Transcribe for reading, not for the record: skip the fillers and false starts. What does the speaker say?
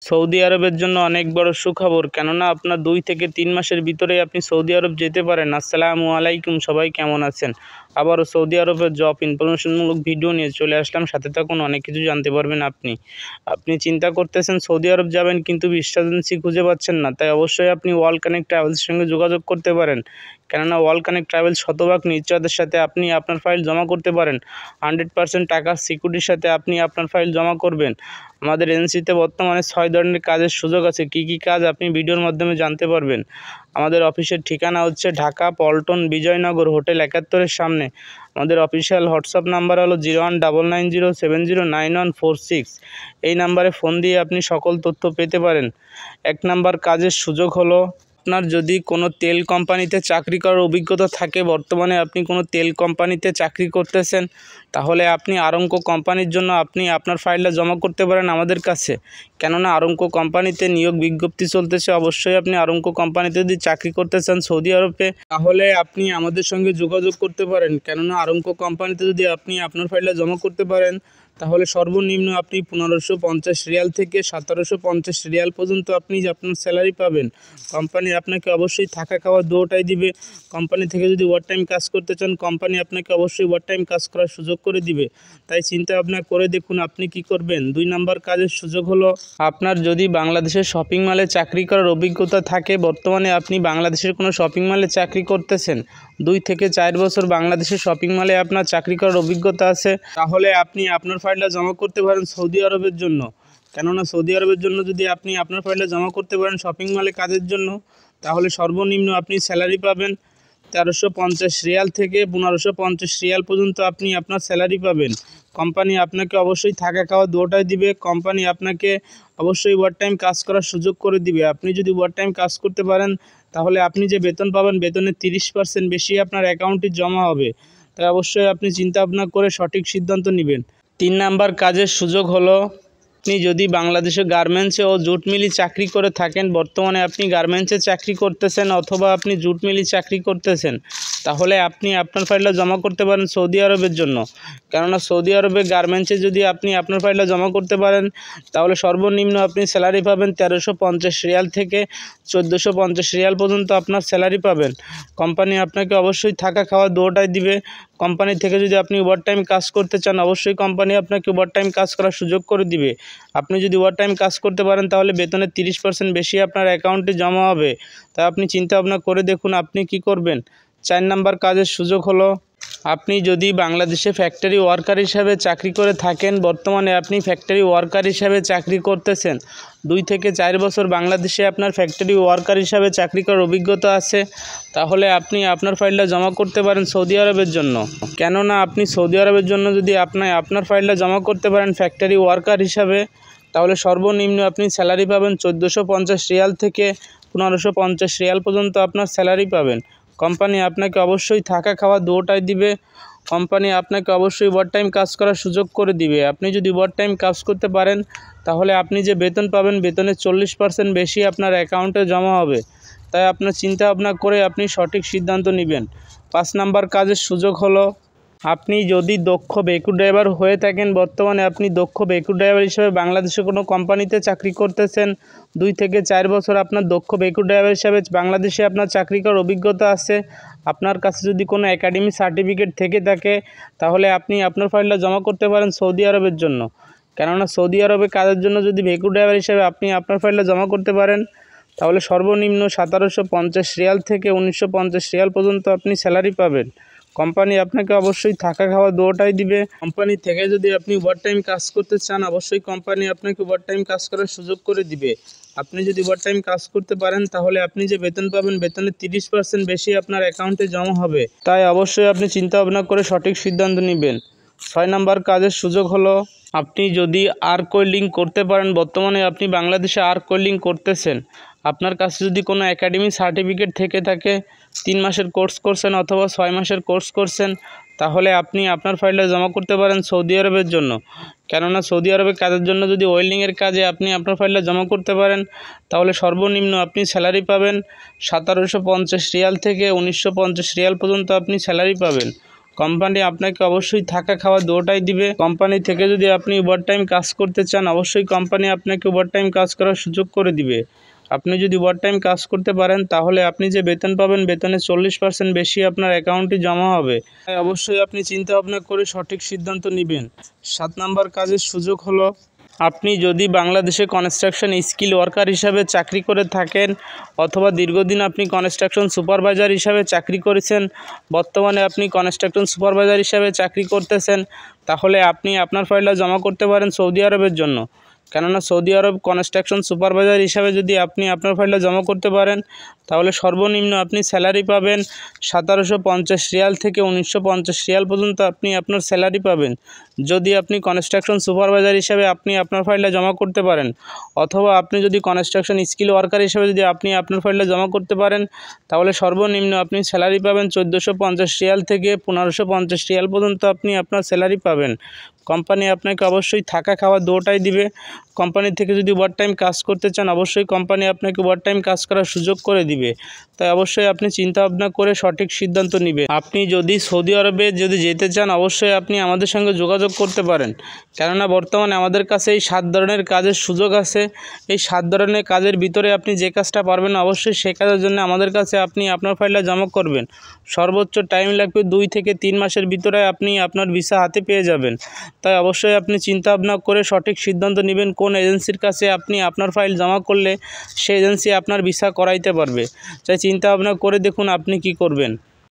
Saudi আরবের জন্য অনেক বড় সুখবর, কেননা আপনার 2 থেকে 3 মাসের ভিতরেই আপনি সৌদি আরব যেতে পারেন। আসসালামু আলাইকুম, সবাই কেমন আছেন? আবারও সৌদি আরবের জব ইনফরমেশনমূলক ভিডিও নিয়ে চলে আসলাম। সাথে থাকুন, অনেক কিছু জানতে পারবেন। আপনি চিন্তা করতেছেন সৌদি আরব যাবেন, কিন্তু ভিসা এজেন্সি খুঁজে পাচ্ছেন না, তাই অবশ্যই আপনি ওয়াল কানেক্ট ট্রাভেলসের সঙ্গে যোগাযোগ করতে পারেন। কেননা ওয়াল কানেক্ট ট্রাভেলস শতভাগ নিশ্চয়তার সাথে আপনি আপনার ফাইল জমা করতে পারেন। 100% টাকার সিকিউরিটির সাথে আপনি আপনার ফাইল জমা করবেন। আমাদের এজেন্সিতে বর্তমানে 6 ধরনের কাজের সুযোগ আছে। কি কি কাজ আপনি ভিডিওর মাধ্যমে জানতে পারবেন। আমাদের অফিসের ঠিকানা হচ্ছে ঢাকা পল্টন বিজয়নগর হোটেল 71-এর সামনে। আমাদের অফিসিয়াল হোয়াটসঅ্যাপ নাম্বার হলো 019907099146। এই নাম্বারে ফোন দিয়ে আপনি সকল তথ্য পেতে পারেন। 1 নাম্বার কাজের সুযোগ হলো, আপনার যদি কোনো তেল কোম্পানিতে চাকরি করার অভিজ্ঞতা থাকে, বর্তমানে আপনি কোনো তেল কোম্পানিতে চাকরি করতেছেন, তাহলে আপনি আরামকো কোম্পানির জন্য আপনি আপনার ফাইলটা জমা করতে পারেন আমাদের কাছে। কেননা আরামকো কোম্পানিতে নিয়োগ বিজ্ঞপ্তি চলতেছে। অবশ্যই আপনি আরামকো কোম্পানিতে যদি চাকরি করতে চান সৌদি আরবে, তাহলে আপনি আমাদের সঙ্গে যোগাযোগ করতে পারেন। কেননা আরামকো কোম্পানিতে যদি আপনি আপনার ফাইলটা জমা করতে পারেন, তাহলে সর্বনিম্ন আপনি 1550 রিয়াল থেকে 1750 রিয়াল পর্যন্ত আপনি আপনার স্যালারি পাবেন। কোম্পানি আপনাকে অবশ্যই থাকা খাওয়া দুটোটাই দিবে। কোম্পানি থেকে যদি ওভার টাইম কাজ করতে চান, কোম্পানি আপনাকে অবশ্যই ওভার টাইম কাজ করার সুযোগ করে দিবে। তাই চিন্তা ভাবনা করে দেখুন আপনি কি করবেন। 2 নাম্বার কাজের সুযোগ হলো, আপনার যদি বাংলাদেশের শপিং মলে চাকরি করার অভিজ্ঞতা থাকে, বর্তমানে আপনি বাংলাদেশের কোনো শপিং মলে চাকরি করতেছেন, 2 থেকে 4 বছর বাংলাদেশের শপিং মলে আপনার চাকরি করার অভিজ্ঞতা আছে, তাহলে আপনি আপনার ফাইলটা জমা করতে পারেন সৌদি আরবের জন্য। কেননা সৌদি আরবের জন্য যদি আপনি আপনার ফাইলটা জমা করতে পারেন শপিং মলে কাজের জন্য, তাহলে সর্বনিম্ন আপনি স্যালারি পাবেন 1350 রিয়াল থেকে 1550 রিয়াল পর্যন্ত আপনি আপনার স্যালারি পাবেন। কোম্পানি আপনাকে অবশ্যই থাকা খাওয়া দুটোটাই দিবে। কোম্পানি আপনাকে অবশ্যই ওভার টাইম কাজ করার সুযোগ করে দিবে। আপনি যদি ওভার টাইম কাজ করতে পারেন, তাহলে আপনি যে বেতন পাবেন, বেতনের 30% বেশি আপনার অ্যাকাউন্টে জমা হবে। তাই অবশ্যই আপনি চিন্তা ভাবনা করে সঠিক সিদ্ধান্ত নেবেন। 3 নাম্বার কাজের সুযোগ হলো, আপনি যদি বাংলাদেশে গার্মেন্টসে ও জুট মিলে চাকরি করে থাকেন, বর্তমানে আপনি গার্মেন্টসে চাকরি করতেছেন অথবা আপনি জুট মিলে চাকরি করতেছেন, তাহলে আপনি আপনার ফাইলটা জমা করতে পারেন সৌদি আরবের জন্য। কেননা সৌদি আরবে গার্মেন্টসে যদি আপনি আপনার ফাইলটা জমা করতে পারেন, তাহলে সর্বনিম্ন আপনি স্যালারি পাবেন 1350 রিয়াল থেকে 1450 রিয়াল পর্যন্ত আপনার স্যালারি পাবেন। কোম্পানি আপনাকে অবশ্যই থাকা খাওয়া দুটোটাই দিবে। কোম্পানি থেকে যদি আপনি ওভার টাইম কাজ করতে চান, অবশ্যই কোম্পানি আপনাকে ওভার টাইম কাজ করার সুযোগ করে দিবে। আপনি যদি ওভার টাইম কাজ করতে পারেন, তাহলে বেতনের 30% বেশি আপনার অ্যাকাউন্টে জমা হবে। তাই আপনি চিন্তা ভাবনা করে দেখুন আপনি কি করবেন। 4 নাম্বার কাজের সুযোগ হলো, আপনি যদি বাংলাদেশে ফ্যাক্টরি ওয়ার্কার হিসাবে চাকরি করে থাকেন, বর্তমানে আপনি ফ্যাক্টরি ওয়ার্কার হিসাবে চাকরি করতেছেন, 2 থেকে 4 বছর বাংলাদেশে আপনার ফ্যাক্টরি ওয়ার্কার হিসাবে চাকরি করার অভিজ্ঞতা আছে, তাহলে আপনি আপনার ফাইলটা জমা করতে পারেন সৌদি আরবের জন্য। কেননা আপনি সৌদি আরবের জন্য যদি আপনার ফাইলটা জমা করতে পারেন ফ্যাক্টরি ওয়ার্কার হিসাবে, তাহলে সর্বনিম্ন আপনি স্যালারি পাবেন 1450 রিয়াল থেকে 1550 রিয়াল পর্যন্ত আপনার স্যালারি পাবেন। কোম্পানি আপনাকে অবশ্যই থাকা খাওয়া দুটোটাই দিবে। কোম্পানি আপনাকে অবশ্যই ওভার টাইম কাজ করার সুযোগ করে দিবে। আপনি যদি ওভার টাইম কাজ করতে পারেন, তাহলে আপনি যে বেতন পাবেন, বেতনের 40% বেশি আপনার অ্যাকাউন্টে জমা হবে। তাই আপনার চিন্তা ভাবনা করে আপনি সঠিক সিদ্ধান্ত নেবেন। 5 নাম্বার কাজের সুযোগ হলো, আপনি যদি দক্ষ ভেহিকল ড্রাইভার হয়ে থাকেন, বর্তমানে আপনি দক্ষ ভেহিকল ড্রাইভার হিসেবে বাংলাদেশে কোনো কোম্পানিতে চাকরি করতেছেন, 2 থেকে 4 বছর আপনার দক্ষ ভেহিকল ড্রাইভার হিসাবে বাংলাদেশে আপনার চাকরি করার অভিজ্ঞতা আছে, আপনার কাছে যদি কোনো একাডেমি সার্টিফিকেট থেকে থাকে, তাহলে আপনি আপনার ফাইলটা জমা করতে পারেন সৌদি আরবের জন্য। কেননা সৌদি আরবে কাজের জন্য যদি ভেহিকল ড্রাইভার হিসেবে আপনি আপনার ফাইলটা জমা করতে পারেন, তাহলে সর্বনিম্ন 1750 রিয়াল থেকে 1950 রিয়াল পর্যন্ত আপনি স্যালারি পাবেন। কোম্পানি আপনাকে অবশ্যই থাকা খাওয়া দুটোটাই দিবে। কোম্পানি থেকে যদি আপনি ওভার টাইম কাজ করতে চান, অবশ্যই কোম্পানি আপনাকে ওভার টাইম কাজ করার সুযোগ করে দিবে। আপনি যদি ওভার টাইম কাজ করতে পারেন, তাহলে আপনি যে বেতন পাবেন, বেতনের 30% বেশি আপনার অ্যাকাউন্টে জমা হবে। তাই অবশ্যই আপনি চিন্তা ভাবনা করে সঠিক সিদ্ধান্ত নেবেন। 6 নাম্বার কাজের সুযোগ হলো, আপনি যদি আর্ক ওয়েল্ডিং করতে পারেন, বর্তমানে আপনি বাংলাদেশে আর্ক ওয়েল্ডিং করতেছেন, আপনার কাছে যদি কোনো একাডেমি সার্টিফিকেট থেকে থাকে, 3 মাসের কোর্স করছেন অথবা 6 মাসের কোর্স করছেন, তাহলে আপনি আপনার ফাইলটা জমা করতে পারেন সৌদি আরবের জন্য। কেননা সৌদি আরবে কাজের জন্য যদি ওয়েল্ডিংয়ের কাজে আপনি আপনার ফাইলটা জমা করতে পারেন, তাহলে সর্বনিম্ন আপনি স্যালারি পাবেন 1750 রিয়াল থেকে 1950 রিয়াল পর্যন্ত আপনি স্যালারি পাবেন। কোম্পানি আপনাকে অবশ্যই থাকা খাওয়া দুটোটাই দিবে। কোম্পানি থেকে যদি আপনি ওভারটাইম কাজ করতে চান অবশ্যই কোম্পানি আপনাকে ওভারটাইম কাজ করার সুযোগ করে দিবে। আপনি যদি ওভারটাইম কাজ করতে পারেন তাহলে আপনি যে বেতন পাবেন বেতনের 40% বেশি আপনার অ্যাকাউন্টে জমা হবে। তাই অবশ্যই আপনি চিন্তা ভাবনা করে সঠিক সিদ্ধান্ত নেবেন। 7 নাম্বার কাজের সুযোগ হলো, আপনি যদি বাংলাদেশে কনস্ট্রাকশন স্কিল ওয়ার্কার হিসাবে চাকরি করে থাকেন অথবা দীর্ঘদিন আপনি কনস্ট্রাকশন সুপারভাইজার হিসাবে চাকরি করেছেন, বর্তমানে আপনি কনস্ট্রাকশন সুপারভাইজার হিসাবে চাকরি করতেছেন, তাহলে আপনি আপনার ফাইলটা জমা করতে পারেন সৌদি আরবের জন্য। কেননা সৌদি আরব কনস্ট্রাকশন সুপারভাইজার হিসাবে যদি আপনি আপনার ফাইলটা জমা করতে পারেন তাহলে সর্বনিম্ন আপনি স্যালারি পাবেন 1750 রিয়াল থেকে 1950 রিয়াল পর্যন্ত আপনি আপনার স্যালারি পাবেন যদি আপনি কনস্ট্রাকশন সুপারভাইজার হিসাবে আপনি আপনার ফাইলটা জমা করতে পারেন। অথবা আপনি যদি কনস্ট্রাকশন স্কিল ওয়ার্কার হিসাবে যদি আপনি আপনার ফাইলটা জমা করতে পারেন তাহলে সর্বনিম্ন আপনি স্যালারি পাবেন 1450 রিয়াল থেকে 1550 রিয়াল পর্যন্ত আপনি আপনার স্যালারি পাবেন। কোম্পানি আপনাকে অবশ্যই থাকা খাওয়া দুটোটাই দিবে। কোম্পানি থেকে যদি ওভারটাইম কাজ করতে চান অবশ্যই কোম্পানি আপনাকে ওভারটাইম কাজ করার সুযোগ করে দিবে। তাই অবশ্যই আপনি চিন্তা ভাবনা করে সঠিক সিদ্ধান্ত নেবেন। আপনি যদি সৌদি আরবে যদি যেতে চান অবশ্যই আপনি আমাদের সঙ্গে যোগাযোগ করতে পারেন, কেননা বর্তমানে আমাদের কাছে এই 7 ধরনের কাজের সুযোগ আছে। এই 7 ধরনের কাজের ভিতরে আপনি যে কাজটা পারবেন অবশ্যই সে কাজের জন্য আমাদের কাছে আপনি আপনার ফাইলটা জমা করবেন। সর্বোচ্চ টাইম লাগবে 2 থেকে 3 মাসের ভিতরে আপনি আপনার ভিসা হাতে পেয়ে যাবেন। তাই অবশ্যই আপনি চিন্তা ভাবনা করে সঠিক সিদ্ধান্ত নেবেন কোন এজেন্সির কাছে আপনি আপনার ফাইল জমা করলে সেই এজেন্সি আপনার ভিসা করাইতে পারবে। তাই চিন্তা ভাবনা করে দেখুন আপনি কি করবেন।